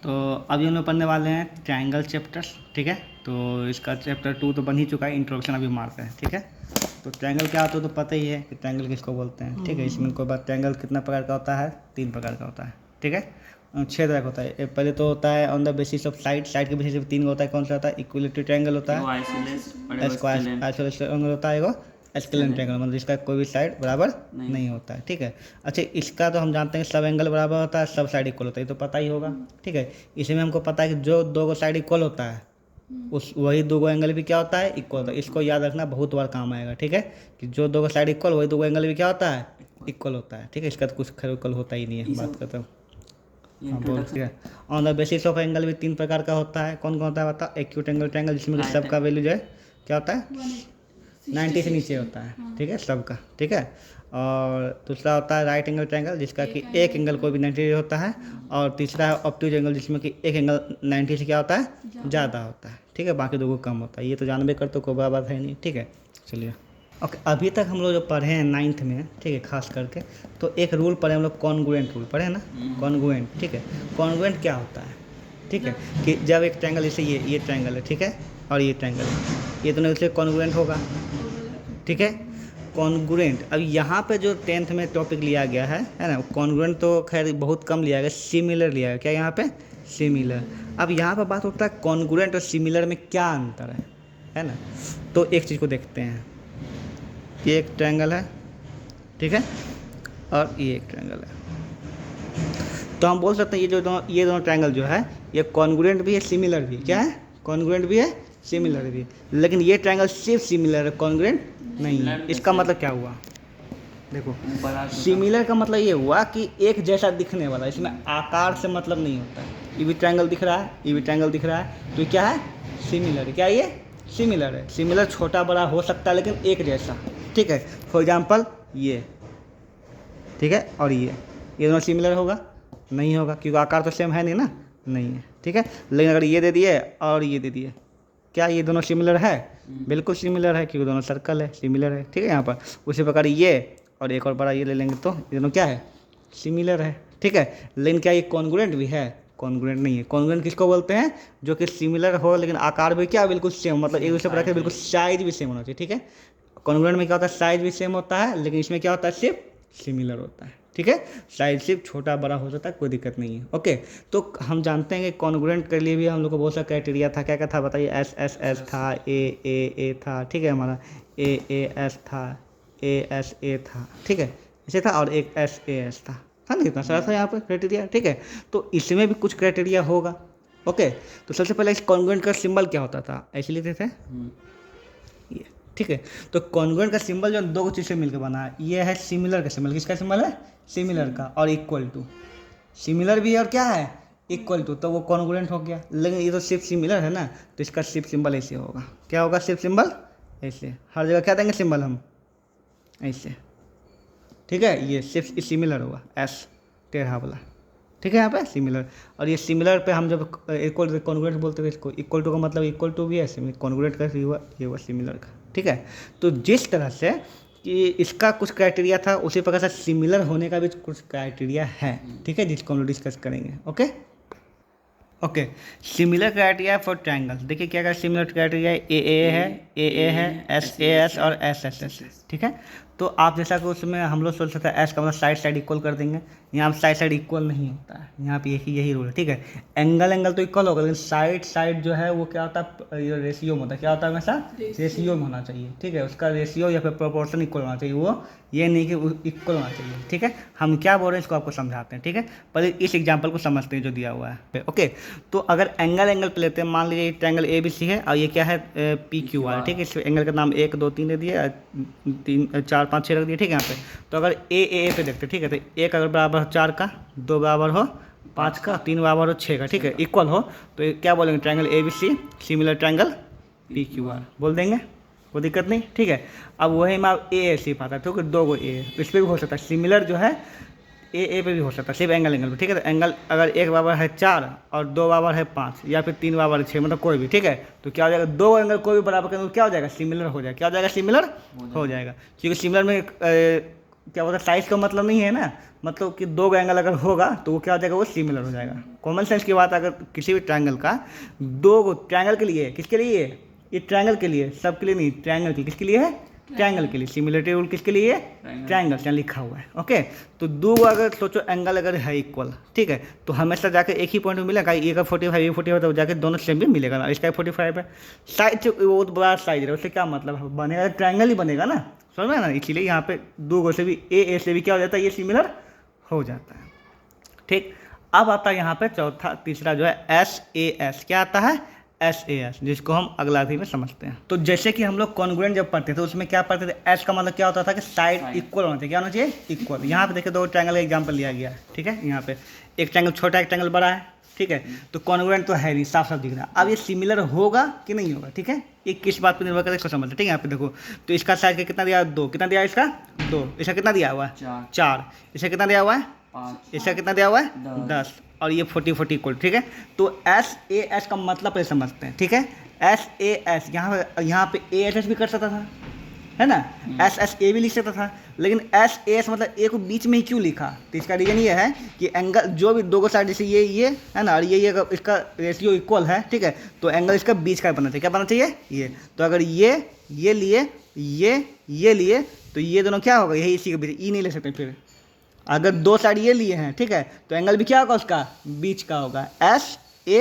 तो अभी हम लोग पढ़ने वाले हैं ट्रायंगल चैप्टर, ठीक है। तो इसका चैप्टर 2 तो बन ही चुका है, इंट्रोडक्शन अभी मारते हैं, ठीक है। तो ट्रायंगल क्या होता है तो पता ही है कि ट्रायंगल किसको बोलते हैं, ठीक है। इसमें कोई बात, ट्रायंगल कितना प्रकार का होता है, 3 प्रकार का होता है, ठीक है। 6 तरह का होता है। पहले तो होता है on the basis of side, side के बेसिस पे 3 होता है। कौन सा होता है? इक्विलेटरल ट्रायंगल होता है, आइसोसेलेस ट्रायंगल होता है, एस्केलेन ट्रायंगल, मतलब इसका कोई भी साइड बराबर नहीं होता है, ठीक है। अच्छा, इसका तो हम जानते हैं सब एंगल बराबर होता है, सब साइड इक्वल होता है, ये तो पता ही होगा, ठीक है। इसमें हमको पता है कि जो 2 साइड इक्वल होता है उस वही 2 एंगल भी क्या होता है, इक्वल होता है। इसको याद रखना, बहुत बार काम आएगा, ठीक है। कि जो 2 साइड इक्वल वही 2 एंगल भी क्या होता है, इक्वल होता है, ठीक है। इसका तो कुछ खैर इक्वल होता ही नहीं है, बात करता हूँ। हाँ बोल, ठीक है। On the basis of angle भी 3 प्रकार का होता है। कौन कौन होता है बता? एक्यूट एंगल ट्रायंगल, जिसमें कि सबका वैल्यू जो है क्या होता है, 90 से नीचे होता है, ठीक है, सबका, ठीक है। और दूसरा होता है राइट एंगल ट्रायंगल, जिसका कि एक एंगल कोई भी 90 होता है। और तीसरा है ऑब्ट्यूज एंगल, जिसमें कि एक एंगल 90 से क्या होता है, ज़्यादा होता है, ठीक है। बाकी 2 को कम होता है। ये तो जानबे कर, तो कोई बड़ा बात है नहीं, ठीक है। चलिए, ओके। अभी तक हम लोग जो पढ़े हैं 9th में, ठीक है, खास करके तो एक रूल पढ़े हम लोग, कॉन्ग्रुएंट रूल पढ़े ना, कॉन्ग्रुएंट, ठीक है। कॉन्ग्रुएंट क्या होता है, ठीक है, कि जब एक ट्रायंगल, जैसे ये ट्रायंगल है, ठीक है, और ये ट्रायंगल है, ये दोनों से कॉन्ग्रुएंट होगा, ठीक है। कॉन्ग्रुएंट, अब यहाँ पे जो 10th में टॉपिक लिया गया है ना, कॉन्ग्रुएंट तो खैर बहुत कम लिया गया, सिमिलर लिया गया। क्या यहाँ पे? सिमिलर। अब यहाँ पे बात होता है कॉन्ग्रुएंट और सिमिलर में क्या अंतर है ना। तो एक चीज़ को देखते हैं, ये एक ट्रायंगल है, ठीक है, और ये एक ट्रायंगल है। तो हम बोल सकते हैं ये दोनों ट्रायंगल जो है, ये कॉन्ग्रुएंट भी है, सिमिलर भी। क्या है? कॉन्ग्रुएंट भी है, सिमिलर भी है। लेकिन ये ट्रायंगल सिर्फ सिमिलर है, कॉन्ग्रुएंट नहीं है। इसका मतलब क्या हुआ? देखो, सिमिलर का मतलब ये हुआ कि एक जैसा दिखने वाला, इसमें आकार से मतलब नहीं होता है। ये भी ट्रायंगल दिख रहा है, ये भी ट्रायंगल दिख रहा है, तो ये क्या है? सिमिलर है। क्या ये? सिमिलर है। सिमिलर छोटा बड़ा हो सकता है, लेकिन एक जैसा, ठीक है। फॉर एग्जाम्पल ये, ठीक है, और ये दोनों सिमिलर होगा? नहीं होगा, क्योंकि आकार तो सेम है नहीं ना, नहीं है, ठीक है। लेकिन अगर ये दे दिए और ये दे दिए, क्या ये दोनों सिमिलर है? बिल्कुल सिमिलर है, क्योंकि दोनों सर्कल है, सिमिलर है, ठीक है। यहाँ पर उसी प्रकार ये और एक और बड़ा ये ले लेंगे, तो ये दोनों क्या है? सिमिलर है, ठीक है। लेकिन क्या ये कॉन्ग्रुएंट भी है? कॉन्ग्रुएंट नहीं है। कॉन्ग्रुएंट किसको बोलते हैं? जो कि सिमिलर हो लेकिन आकार भी क्या, बिल्कुल सेम, मतलब एक दूसरे पर बिल्कुल साइज भी सेम होना चाहिए, ठीक है। कॉन्ग्रुएंट में क्या होता है? साइज भी सेम होता है, लेकिन इसमें क्या होता है? सिर्फ सिमिलर होता है, ठीक है। साइज सिर्फ छोटा बड़ा हो जाता है, कोई दिक्कत नहीं है, ओके। तो हम जानते हैं कि कॉन्ग्रुएंट के लिए भी हम लोग को बहुत सारा क्राइटेरिया था। क्या क्या था बताइए? एस था, ए था, ठीक है, हमारा एस था, ए था, ठीक है, ऐसे था, और एक एस था ना, कितना सारा था यहाँ पर क्राइटेरिया, ठीक है। तो इसमें भी कुछ क्राइटेरिया होगा, ओके। तो सबसे पहले इस कॉन्ग्रुएंट का सिंबल क्या होता था? ऐसे लिखते थे ये, ठीक है। तो कॉन्ग्रुएंट का सिंबल जो 2 चीज़ से मिलकर बना है, ये है सिमिलर का सिंबल। किसका सिंबल है? सिमिलर का। और इक्वल टू, सिमिलर भी है और क्या है? इक्वल टू, तो वो कॉन्ग्रुएंट हो गया। लेकिन ये तो सिर्फ सिमिलर है ना, तो इसका सिर्फ सिंबल ऐसे होगा। क्या होगा? सिर्फ सिंबल ऐसे। हर जगह क्या देंगे सिंबल हम? ऐसे, ठीक है। ये सिर्फ सिमिलर होगा, एस टेढ़ा वाला, ठीक है, यहाँ पे सिमिलर। और ये सिमिलर पे हम जब इक्वल कॉन्ग्रुएंट बोलते हैं इसको, इक्वल टू का मतलब इक्वल टू भी है, कॉन्ग्रुएंट का ये हुआ सिमिलर का, ठीक है। तो जिस तरह से कि इसका कुछ क्राइटेरिया था, उसी प्रकार से सिमिलर होने का भी कुछ क्राइटेरिया है, ठीक है, जिसको हम लोग डिस्कस करेंगे, okay. Okay, similar criteria for triangle. देखिए क्या क्या सिमिलर क्राइटेरिया है, ए है, एस और एस, ठीक है। तो आप जैसा कि उसमें हम लोग सोच सकते हैं एस का मतलब साइड इक्वल कर देंगे। यहाँ पर साइड इक्वल नहीं होता है, यहाँ पे यही रूल है, ठीक है। एंगल तो इक्वल होगा, लेकिन साइड जो है वो क्या होता है, ये रेशियो में होता है। क्या होता है? हमेशा रेशियो में होना चाहिए, ठीक है। उसका रेशियो या फिर प्रोपोर्शन इक्वल होना चाहिए, वो ये नहीं कि इक्वल होना चाहिए, ठीक है। हम क्या बोल रहे हैं इसको आपको समझाते हैं, ठीक है। पहले इस एग्जाम्पल को समझते हैं जो दिया हुआ है, ओके। तो अगर एंगल पे लेते हैं, मान लीजिए ट्रायंगल ABC है और ये क्या है, PQR, ठीक है। इस एंगल का नाम 1 2 3 दे दिया, 3 4 5 6 रख दिया, ठीक है। यहाँ पे तो अगर ए पे देखते हैं, ठीक है, तो 1 अगर बराबर हो 4 का, 2 बराबर हो 5 का, 3 बराबर हो 6 का, ठीक है, इक्वल हो, तो क्या बोलेंगे? Triangle ABC similar triangle PQR बोल देंगे, कोई दिक्कत नहीं, ठीक है। अब वही में आप ए सिर्फ आता है, तो 2 गो ए, इस पर भी हो सकता है सिमिलर जो है, ए पे भी हो सकता है, सिर्फ एंगल पे, ठीक है। तो एंगल अगर 1 बराबर है 4 और 2 बराबर है 5 या फिर 3 बराबर है 6, मतलब कोई भी, ठीक है। तो क्या हो जाएगा? 2 एंगल कोई भी बराबर करेंगे तो क्या हो जाएगा? सिमिलर हो जाएगा। क्या हो जाएगा? सिमिलर हो जाएगा, क्योंकि सिमिलर में क्या बोलते हैं, साइज का मतलब नहीं है ना, मतलब कि दो एंगल अगर होगा तो वो क्या हो जाएगा, वो सिमिलर हो जाएगा। कॉमन सेंस की बात, अगर किसी भी ट्रायंगल का दो ट्रायंगल के लिए, किसके लिए ये ट्रायंगल के लिए, सबके लिए नहीं, ट्रायंगल के लिए, किसके लिए है, ट्रायंगल के लिए। सिमिलरिटी रूल किसके लिए है, ट्रायंगल से लिखा हुआ है। ओके, तो दो अगर सोचो एंगल अगर है इक्वल, ठीक है, तो हमेशा जाकर एक ही पॉइंट में मिलेगा, ये का 45 ये 45 तो जाकर दोनों सेम भी मिलेगा ना। इसका 45 है, साइज बहुत बड़ा साइज है, उससे क्या मतलब है, बनेगा ट्रायंगल ही बनेगा ना, समझ में ना। इसीलिए यहाँ पे दो गो से भी ए से भी क्या हो जाता है, ये सिमिलर हो जाता है। ठीक, अब आता है यहाँ पे चौथा तीसरा जो है एस ए एस। क्या आता है, एस ए एस, जिसको हम अगला अध्याय में समझते हैं। तो जैसे कि हम लोग कॉन्ग्रुएंट जब पढ़ते थे तो उसमें क्या पढ़ते थे, एस का मतलब क्या होता था कि साइड इक्वल होना चाहिए। क्या होना चाहिए, इक्वल। यहाँ पे देखिए दो ट्रायंगल का एग्जांपल लिया गया है, ठीक है, यहाँ पे एक ट्रायंगल छोटा एक ट्रायंगल बड़ा है, ठीक है, तो कॉन्ग्रुएंट तो है नहीं, साफ साफ दिख रहा है। अब ये सिमिलर होगा कि नहीं होगा, ठीक है, ये किस बात पर निर्भर करता है इसको समझते हैं। ठीक है, यहाँ पे देखो, तो इसका साइज कितना दिया, 2, कितना दिया इसका 2, इसका कितना दिया हुआ है 4, इसका कितना दिया हुआ है 5, इसका कितना दिया हुआ है 10, और ये 40 इक्वल। ठीक है, तो एस ए एस का मतलब पहले समझते हैं। ठीक है, एस ए एस, यहाँ पे ए एस एस भी कर सकता था, है ना, एस एस ए भी लिख सकता था, लेकिन एस ए एस मतलब ए को बीच में ही क्यों लिखा, तो इसका रीजन ये है कि एंगल जो भी दो साइड, जैसे ये है ना, और ये अगर इसका रेशियो इक्वल है, ठीक है, तो एंगल इसका बीच का बनना चाहिए। क्या बनना चाहिए, ये। तो अगर ये लिए, ये लिए, तो ये दोनों क्या होगा, यही इसी के बीच, ई नहीं ले सकते। फिर अगर दो साइड ये लिए हैं, ठीक है, तो एंगल भी क्या होगा, उसका बीच का होगा, S A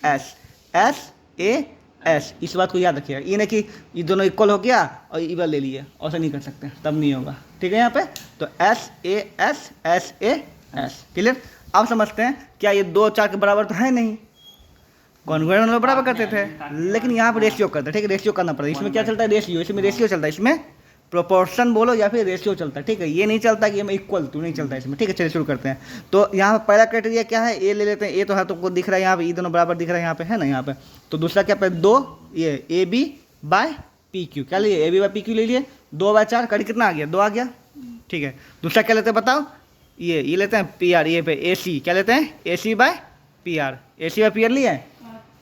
S, S A S. इस बात को याद रखिएगा, ये नहीं कि ये दोनों इक्वल हो गया और इक्वल ले लिए, ऐसा नहीं कर सकते, तब नहीं होगा। ठीक है, यहाँ पे तो S A S, S A S, clear. अब समझते हैं, क्या ये 2 4 के बराबर तो है नहीं, कॉन्ग्रुएंट मतलब बराबर करते थे, लेकिन यहाँ पे रेशियो करते हैं। ठीक है, रेशियो करना पड़ता है। इसमें क्या चलता है, रेशियो, इसमें रेशियो चलता है, इसमें प्रोपोर्शन बोलो या फिर रेशियो चलता है। ठीक है, ये नहीं चलता कि हमें इक्वल टू, नहीं चलता इसमें। ठीक है, चलिए शुरू करते हैं। तो यहाँ पे पहला क्राइटेरिया क्या है, ए ले लेते हैं, ए तो है, तुमको दिख रहा है यहाँ पे, ये दोनों बराबर दिख रहा है यहाँ पे, है ना, यहाँ पे। तो दूसरा क्या पे 2, ये A B by P Q, क्या लिए, A B by P Q ले लिए, 2/4 कड़ी कितना आ गया, 2 आ गया। ठीक है, दूसरा क्या लेते हैं बताओ, ये लेते हैं पी आर, ये पे ए सी, क्या लेते हैं, A C by P R, A C by P R लिए,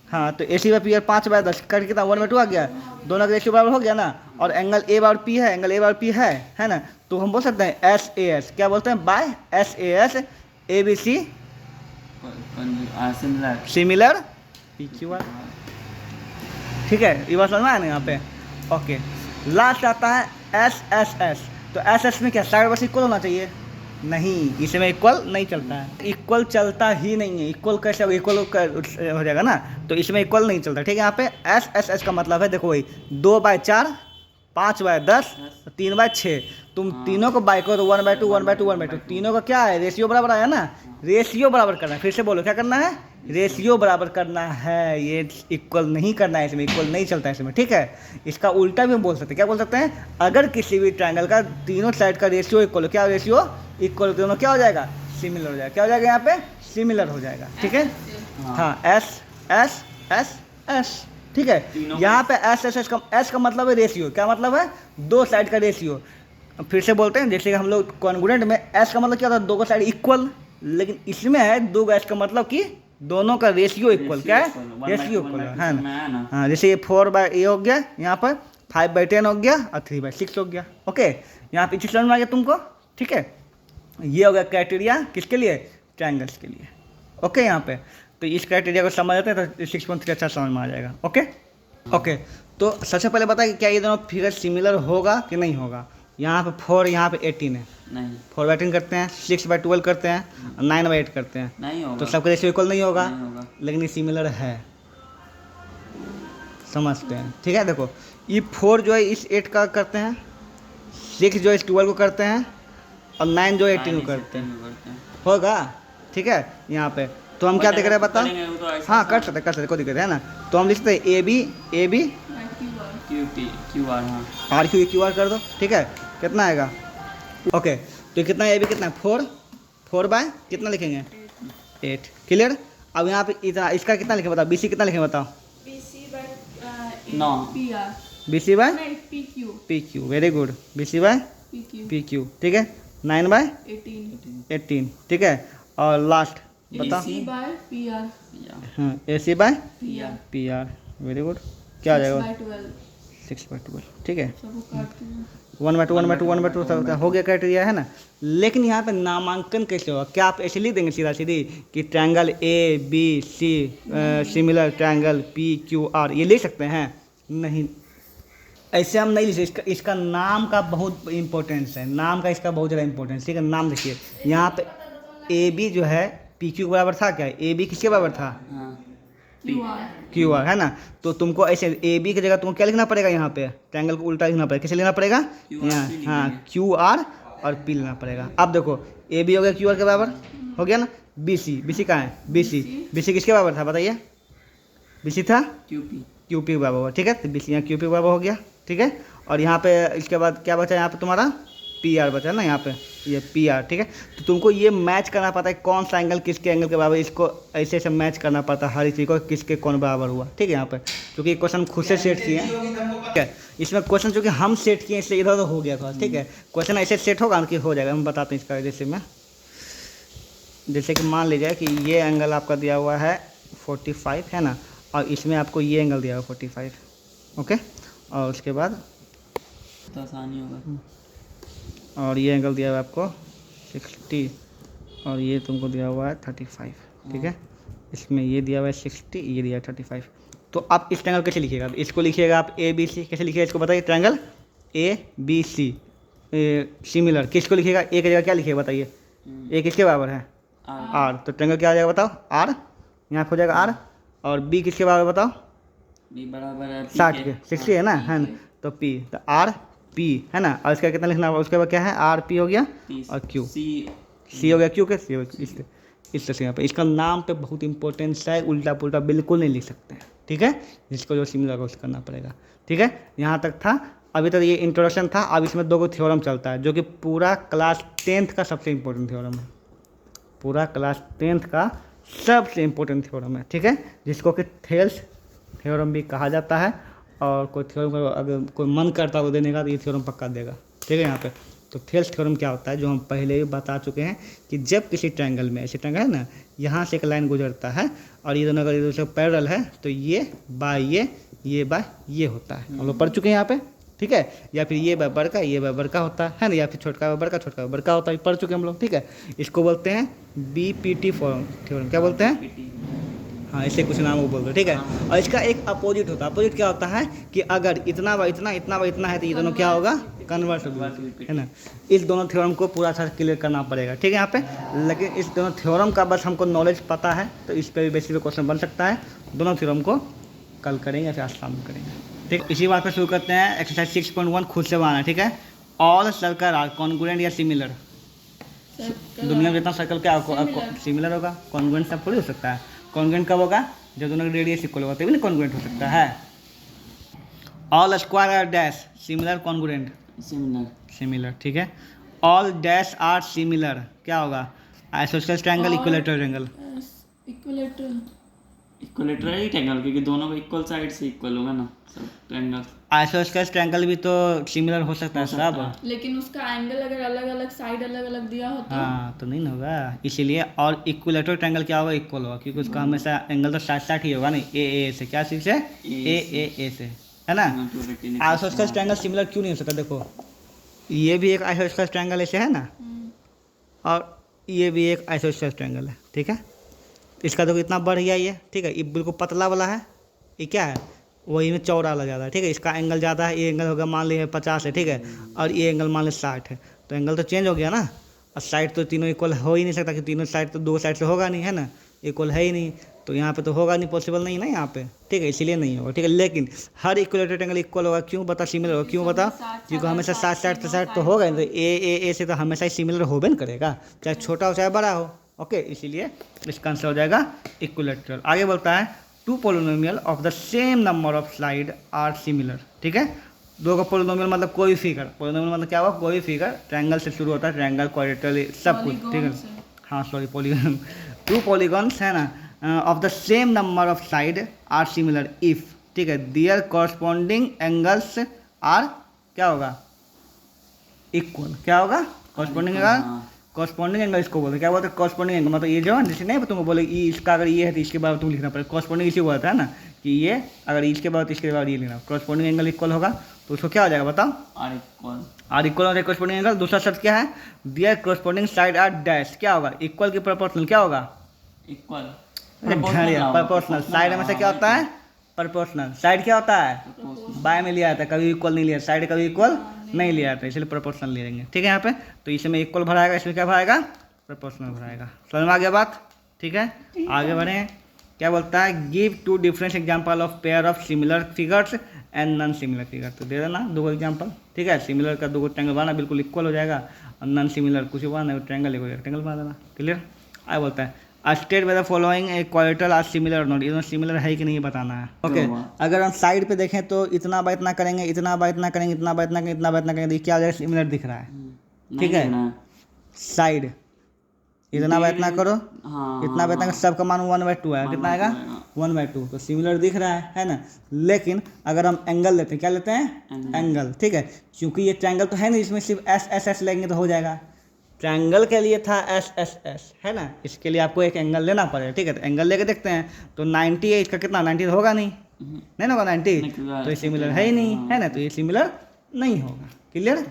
हाँ, तो A C by P R 5/10 कड़ी कितना 1/2 आ गया, दोनों का रेशियो बराबर हो गया ना। और एंगल ए बार पी है, एंगल ए बार पी है ना, तो हम बोल सकते हैं एस ए एस, क्या बोलते हैं, by S A S, A B C similar P Q R. ठीक है, ये बात समझ में आया ना यहाँ पे। ओके, लास्ट आता है एस एस एस। तो एस एस में क्या, साइड बस इक्वल होना चाहिए, नहीं, इसमें इक्वल नहीं चलता है, इक्वल चलता ही नहीं है। इक्वल कैसे होगा, इक्वल हो जाएगा ना, तो इसमें इक्वल नहीं चलता। ठीक है, यहाँ पे एस एस एस का मतलब है, देखो वही 2/4, 5/10, 3/6, तुम तीनों को बाई करो तो 1/2, 1/2, 1/2, तीनों का क्या है, रेशियो बराबर आया ना, रेशियो बराबर करना है। फिर से बोलो, क्या करना है, रेशियो बराबर करना है, ये इक्वल नहीं करना है, इसमें इक्वल नहीं चलता है इसमें। ठीक है, इसका उल्टा भी हम बोल सकते हैं, क्या बोल सकते हैं, अगर किसी भी ट्रायंगल का तीनों साइड का रेशियो इक्वल हो, क्या रेशियो इक्वल, दोनों क्या हो जाएगा, सिमिलर हो जाएगा। क्या हो जाएगा, यहाँ पे सिमिलर हो जाएगा। ठीक है, हाँ, एस एस एस एस। ठीक है, यहाँ पे एस एस एस का, एस का मतलब है रेशियो, क्या मतलब है, दो साइड का रेशियो। फिर से बोलते हैं, जैसे हम लोग कॉन्ग्रुएंट में एस का मतलब क्या होता है, दो का साइड इक्वल, लेकिन इसमें है दो का एस का मतलब कि दोनों का रेशियो इक्वल। क्या है, रेशियो इक्वल है ना। हाँ, जैसे ये 4/a हो गया, यहाँ पर 5/10 हो गया, और 3/6 हो गया। ओके, यहाँ पे समझ में आ गया तुमको। ठीक है, ये हो गया क्राइटेरिया किसके लिए, ट्रायंगल्स के लिए। ओके, यहाँ पे तो इस क्राइटेरिया को समझ जाते हैं तो 6.3 अच्छा समझ में आ जाएगा। ओके ओके, तो सबसे पहले बता कि क्या ये दोनों फिगर सिमिलर होगा कि नहीं होगा। यहाँ पे 4, यहाँ पे 18 है, नहीं 4/18 करते हैं, 6/12 करते हैं, 9/8 करते हैं, नहीं होगा, तो सबका रेशियो इक्वल नहीं होगा, लेकिन ये सिमिलर है, समझते हैं। ठीक है, देखो ये 4 जो है इस 8 का करते हैं, 6 जो है इस 12 को करते हैं, और 9 जो है 18 को करते हैं, होगा। ठीक है, यहाँ पे तो हम क्या देख रहे हैं बता, हाँ कर सकते कोई दिक्कत है ना। तो हम लिखते हैं ए बी क्यू आर, हाँ आर क्यू आर कर दो। ठीक है, कितना आएगा, ओके, तो कितना ए बी कितना है, 4 बाय कितना लिखेंगे 8, क्लियर। अब यहाँ पे इतना, इसका कितना लिखें बताओ, बी सी कितना लिखें बताओ, B C by P Q, very good, B C by P Q. ठीक है, 9/18, ठीक है, और लास्ट बताओ, हाँ A C by P R, very good, क्या आ जाएगा 6/12। ठीक है, 1/2 1/2 1/2 हो गया क्राइटेरिया, है ना। लेकिन यहाँ पे नामांकन कैसे होगा? क्या आप ऐसे लिख देंगे सीधा सीधी कि triangle A B C similar triangle P Q R, ये लिख सकते हैं? नहीं, ऐसे हम नहीं लिख सकते। इसका नाम का बहुत इंपॉर्टेंस है, नाम का इसका बहुत ज़्यादा इंपॉर्टेंस, ठीक है। नाम देखिए यहाँ पे ए बी जो है पी क्यू बराबर था क्या? ए बी किसके बराबर था? क्यू आर, है ना। तो तुमको ऐसे ए बी की जगह तुमको क्या लिखना पड़ेगा? यहाँ पे ट्रायंगल को उल्टा लिखना पड़ेगा। कैसे लिखना पड़ेगा? यहाँ, हाँ, क्यू आर और पी लेना पड़ेगा। अब देखो ए बी हो गया क्यू आर के बराबर, हो गया ना। बी सी कहाँ है? बी सी किसके बराबर था बताइए? बी सी था क्यू पी बराबर हुआ, ठीक है। तो बी सी यहाँ क्यू पी बराबर हो गया, ठीक है। और यहाँ पे इसके बाद क्या बचा? यहाँ पे तुम्हारा पी आर बचा ना, यहाँ पे ये पी आर, ठीक है। तो तुमको ये मैच करना पड़ता है कौन सा एंगल किसके एंगल के बराबर, इसको ऐसे ऐसे मैच करना पड़ता है हर चीज़ को, किसके कौन बराबर हुआ, ठीक है। यहाँ पे क्योंकि क्वेश्चन खुद से सेट किए हैं, ठीक है। इसमें क्वेश्चन चूँकि हम सेट किए इसलिए इधर उधर हो गया था, ठीक है। क्वेश्चन ऐसे सेट होगा कि हो जाएगा। हम बताते हैं इसका। जैसे कि मान लीजिए कि ये एंगल आपका दिया हुआ है 45, है ना, और इसमें आपको ये एंगल दिया हुआ 45, ओके। और उसके बाद तो आसानी होगा, और ये एंगल दिया हुआ है आपको 60, और ये तुमको दिया हुआ है 35, ठीक है। इसमें ये दिया हुआ है 60, ये दिया है 35। तो आप इस ट्रायंगल कैसे लिखिएगा? इसको लिखिएगा आप ए बी सी, कैसे लिखिएगा इसको बताइए? Triangle A B C similar, किसको लिखिएगा? ए की जगह क्या लिखिएगा बताइए? ए किसके बराबर है? आर। तो ट्रायंगल क्या आ जाएगा बताओ? आर, यहाँ हो जाएगा आर। और बी किसके बराबर बताओ? बी बराबर है 60 के, 60 है ना, है ना। तो पी, तो आर पी, है ना। और इसका कितना लिखना होगा? उसके बाद क्या है? आर पी हो गया, और क्यू सी हो गया, क्यू के सी हो गया। इस तरह से यहाँ पे इसका नाम पे बहुत इंपॉर्टेंस है, उल्टा पुल्टा बिल्कुल नहीं लिख सकते हैं, ठीक है। जिसको जो सिमिलर होगा उसको करना पड़ेगा, ठीक है। यहाँ तक था, अभी तक ये इंट्रोडक्शन था। अब इसमें 2 थ्योरम चलता है जो कि पूरा क्लास 10th का सबसे इंपॉर्टेंट थ्योरम है, पूरा क्लास 10th का सबसे इम्पोर्टेंट थ्योरम है, ठीक है। जिसको कि थेल्स थ्योरम भी कहा जाता है। और कोई थ्योरम अगर कोई मन करता है वो देने का तो ये थ्योरम पक्का देगा, ठीक है। यहाँ पे तो थेल्स थ्योरम क्या होता है, जो हम पहले ही बता चुके हैं कि जब किसी ट्रायंगल में, ऐसे ट्रायंगल है ना, यहाँ से एक लाइन गुजरता है और ये दोनों अगर एक दूसरे पैरेलल है तो ये बाय ये बाय ये होता है। हम लोग पढ़ चुके हैं यहाँ पे, ठीक है। या फिर ये बराबर का ये बराबर का होता है ना, या फिर छोटका बराबर का छोटका बराबर का होता है, पढ़ चुके हम लोग, ठीक है। इसको बोलते हैं BPT थ्योरम। क्या बोलते हैं? हाँ, ऐसे कुछ नाम वो बोल दो, ठीक है। और इसका एक अपोजिट होता है। अपोजिट क्या होता है कि अगर इतना बाय इतना, इतना बाय इतना है तो ये दोनों क्या होगा? कन्वर्स होगा, है ना। इस दोनों थ्योरम को पूरा अच्छा क्लियर करना पड़ेगा, ठीक है यहाँ पे। लेकिन इस दोनों थ्योरम का बस हमको नॉलेज पता है तो इस पर भी बेसिस पे क्वेश्चन बन सकता है। दोनों थ्योरम को कल करेंगे या फिर आज शाम में करेंगे, ठीक। इसी बात पर शुरू करते हैं। एक्सरसाइज 6.1 खुद से बनाना है, ठीक है। ऑल सर्कल आर कॉन्ग्रुएंट या सिमिलर। दुनिया में जितना सर्कल क्या सिमिलर होगा, कॉन्ग्रुएंट सब थोड़ी हो सकता है। कॉन्ग्रुएंट कब होगा? जब दोनों का रेडियस इक्वल होगा तभी ना कॉन्ग्रुएंट हो सकता है। All square are dash similar congruent similar, ठीक है। ऑल डैश आर सिमिलर क्या होगा? Isosceles triangle, equilateral triangle. Equilateral triangle, क्योंकि दोनों को इक्वल साइड से इक्वल होगा ना सब ट्रायंगल। आइसोसेलेस ट्रायंगल भी तो सिमिलर हो सकता है सब, लेकिन उसका एंगल अगर अलग अलग साइड अलग अलग दिया हो तो हाँ तो नहीं होगा इसीलिए। और इक्विलैटरल ट्रायंगल क्या होगा? इक्वल होगा, क्योंकि उसका हमेशा एंगल तो 60 ही होगा नहीं, ए से क्या चीज़ से? ए से, है ना। आइसोसेलेस ट्रायंगल सिमिलर क्यों नहीं हो सकता? देखो ये भी एक आइसोसेलेस ट्रायंगल ऐसे है ना, और ये भी एक आइसोसेलेस ट्रायंगल है, ठीक है। इसका देखो इतना बढ़ गया ये, ठीक है। ये बिल्कुल पतला वाला है, ये क्या है? वही में चौड़ा लग जाता है, ठीक है। इसका एंगल ज़्यादा है, ये एंगल होगा मान लीजिए 50 है, ठीक है। और ये एंगल मान लीजिए 60 है, तो एंगल तो चेंज हो गया ना। और साइड तो तीनों इक्वल हो ही नहीं सकता, कि तीनों साइड तो 2 साइड से होगा नहीं, है ना, इक्वल है ही नहीं। तो यहाँ पे तो होगा नहीं, पॉसिबल नहीं ना यहाँ पे, ठीक है। इसीलिए नहीं होगा, ठीक है। लेकिन हर इक्विलैटरल ट्रायंगल इक्वल होगा, क्यों बता? सिमिलर होगा, क्यों बता? क्योंकि हमेशा 60 तो होगा, तो ए से तो हमेशा ही सिमिलर होबे न करेगा, चाहे छोटा हो चाहे बड़ा हो, ओके। इसीलिए इसका आंसर हो जाएगा इक्विलैटरल। आगे बोलता है two polynomial of the same number of slide are similar, ठीक है। 2 का पोलिनोमियल मतलब कोई फिगर, पोलिनोमियल मतलब क्या हुआ? कोई फिगर ट्रायंगल से शुरू होता है, ट्रायंगल क्वाड्रेटरल सब कुछ, ठीक है। हाँ सॉरी, पॉलीगन। 2 पॉलीगॉन्स है ना of the same number of side are similar if, ठीक है, दियर कॉरस्पॉन्डिंग एंगल्स आर क्या होगा? इक्वल। क्या होगा? कॉरस्पॉन्डिंग एंगल, कॉरस्पॉन्डिंग एंगल इसको बोलते हैं। क्या बोलते हैं? कॉरस्पॉन्डिंग एंगल मतलब ये जो है जैसे नहीं तुमको बोले ये इसका अगर ये है तो इसके बाद तुम लिखना पड़ेगा। कॉरस्पॉन्डिंग इसी बोलता है ना कि ये अगर इसके बाद इसके बाद ये लिखना, कॉरस्पॉन्डिंग एंगल इक्वल होगा। तो उसको क्या हो जाएगा बताओ? Are equal. आर इक्वल और कॉरस्पॉन्डिंग एंगल। दूसरा शर्त क्या है? Their corresponding side are dash, क्या होगा? इक्वल की प्रोपोर्शनल क्या होगा? इक्वल। प्रोपोर्शनल। साइड में से क्या होता है? प्रोपोर्शनल। साइड क्या होता है? बाय में लिया था, कभी इक्वल नहीं लिया, साइड कभी इक्वल नहीं लिया था, इसलिए प्रोपोर्शनल ले लेंगे। ठीक है, यहाँ पे तो इसमें इक्वल भराएगा, इसमें क्या भराएगा? प्रोपोर्शनल भराएगा। समझ में आ गया बात? ठीक है, आगे बढ़े। क्या बोलता है? Give 2 different example of pair of similar figures and non similar figure. तो दे देना 2 एग्जाम्पल। ठीक है, सिमिलर का 2 ट्रायंगल बनाना बिल्कुल इक्वल हो जाएगा, और नॉन सिमिलर कुछ बनाना ट्रायंगल, एक रेक्टेंगल बना देना। क्लियर? आगे बोलता है state whether following a quadrilateral are similar not, ये सिमिलर है कि नहीं बताना है। ओके, अगर हम साइड पे देखें तो इतना बाय इतना करेंगे, इतना बाय इतना करेंगे, इतना बाय इतना करेंगे, इतना बाय इतना करेंगे, तो क्या आ जाएगा? सिमिलर दिख रहा है। ठीक है, साइड इतना बाय इतना करो, इतना बाय इतना, सबका मान 1/2 है, कितना आएगा? 1/2। तो सिमिलर दिख रहा है ना। लेकिन अगर हम एंगल लेते हैं, क्या लेते हैं? एंगल। ठीक है, क्योंकि ये ट्रायंगल तो है नहीं, इसमें सिर्फ एस एस एस लेंगे तो हो जाएगा। ट्रायंगल के लिए था एस एस एस, है ना, इसके लिए आपको एक एंगल लेना पड़ेगा। ठीक है, तो एंगल लेके देखते हैं। तो 90 है, इसका कितना? 90 तो होगा नहीं, नहीं होगा 90, तो ये सिमिलर है ही नहीं, है ना, तो ये सिमिलर नहीं होगा। क्लियर?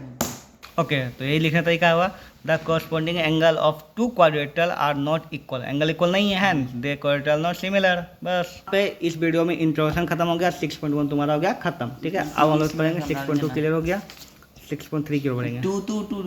ओके, तो यही लिखने तरीका हुआ, the corresponding angle of 2 quadrilateral are not equal. Angle equal नहीं है, दे क्वाड्रेटल नॉट सिमिलर। बस पे इस वीडियो में इंट्रोडक्शन खत्म हो गया, 6.1 तुम्हारा हो गया खत्म। ठीक है, अब हम लोग पढ़ेंगे 6.2 क्लियर हो गया, 6.3 की ओर बढ़ेंगे। 2 2 2